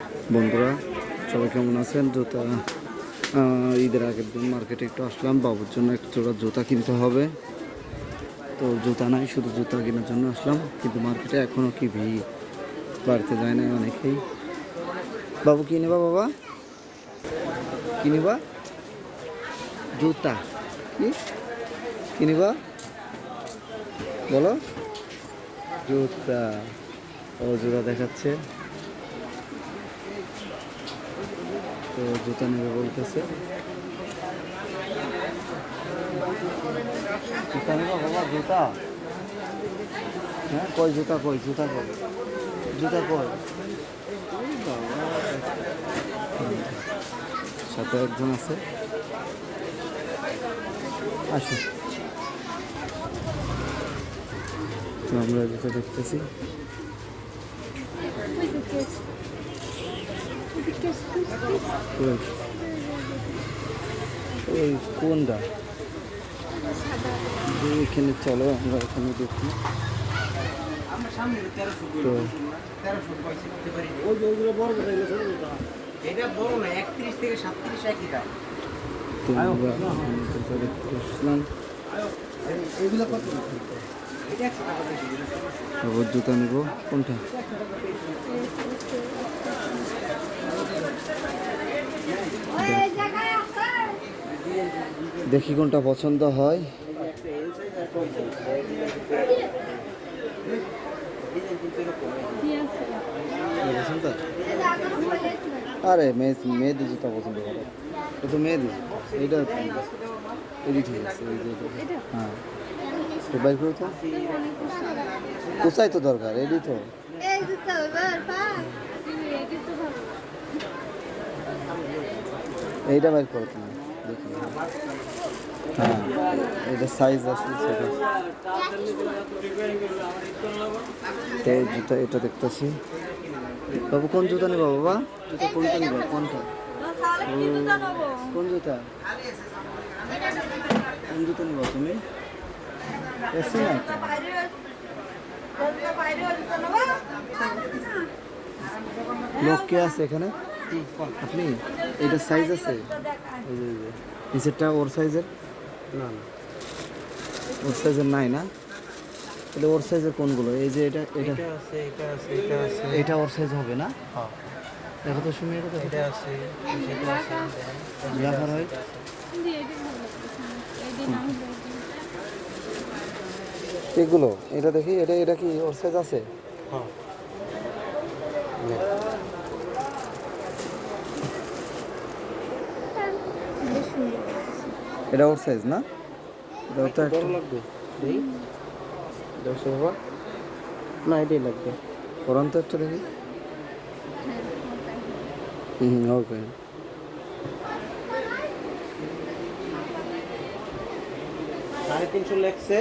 বন্ধুরা সবাই কেমন আছেন? জুতা ঈদের আগের দিন মার্কেটে একটু আসলাম, বাবুর জন্য একটু জোড়া জুতা কিনতে হবে। তো জুতা নাই, শুধু জুতা কেনার জন্য আসলাম, কিন্তু মার্কেটে এখনও কি ভিড়, বাড়িতে যায় না অনেকেই। বাবু কি নেবা? বাবা কি নেবা? জুতা কি নেবা বলো? জুতা। ও জুতা দেখাচ্ছে, তো জুতা নেবে বলতেছে। জুতা নেবা বাবা? জুতা? হ্যাঁ, কই জুতা? কই জুতা? কই জুতা? কই সাথে একজন আছে, আসো। তো আমরা জুতা দেখতেছি। ওই কোনটা? এখানে চলো, আমরা এখানে দেখি। তো আসলাম, তারপর জুতা নেব। কোনটা? দেখি কোনটা পছন্দ হয়। আরে মেয়েদের জুতা পছন্দ করে, এটা তো মেয়েদের জুতা। এইটা এডি ঠিক আছে, এই যে হ্যাঁ, তো বাইর করে তো কোথায় তো দরকার, এডি তো। এইটা বাইর করো তুমি, দেখি। হ্যাঁ, এটা সাইজ আছে ছোট। তো জুতা এটা দেখতেছি। বাবু কোন জুতা নেবা? বাবা জুতা কোনটা নেবা? কোনটা? কোন জুতা? কোন জুতা নেবা তুমি? এসি না লোক কে আছে এখানে? আপনি? এটা সাইজ আছে? নিচেরটা ওর সাইজের? না, ওর সাইজের নাই না? তাহলে ওর সাইজের কোনগুলো? এই যে এটা এটা এটা ওর সাইজ হবে না? দেখো তো শুনে, এটা আছে, ব্ল্যাক আর হোয়াইট। এগুলো এটা দেখি, এটা এটা কি ওর সাইজ আছে? এটা ওর সাইজ না? এটা তো একটা লাগবে। বাবা না, এটাই লাগবে। ওরান তো একটা দেখি। ওকে। 350 লাগছে।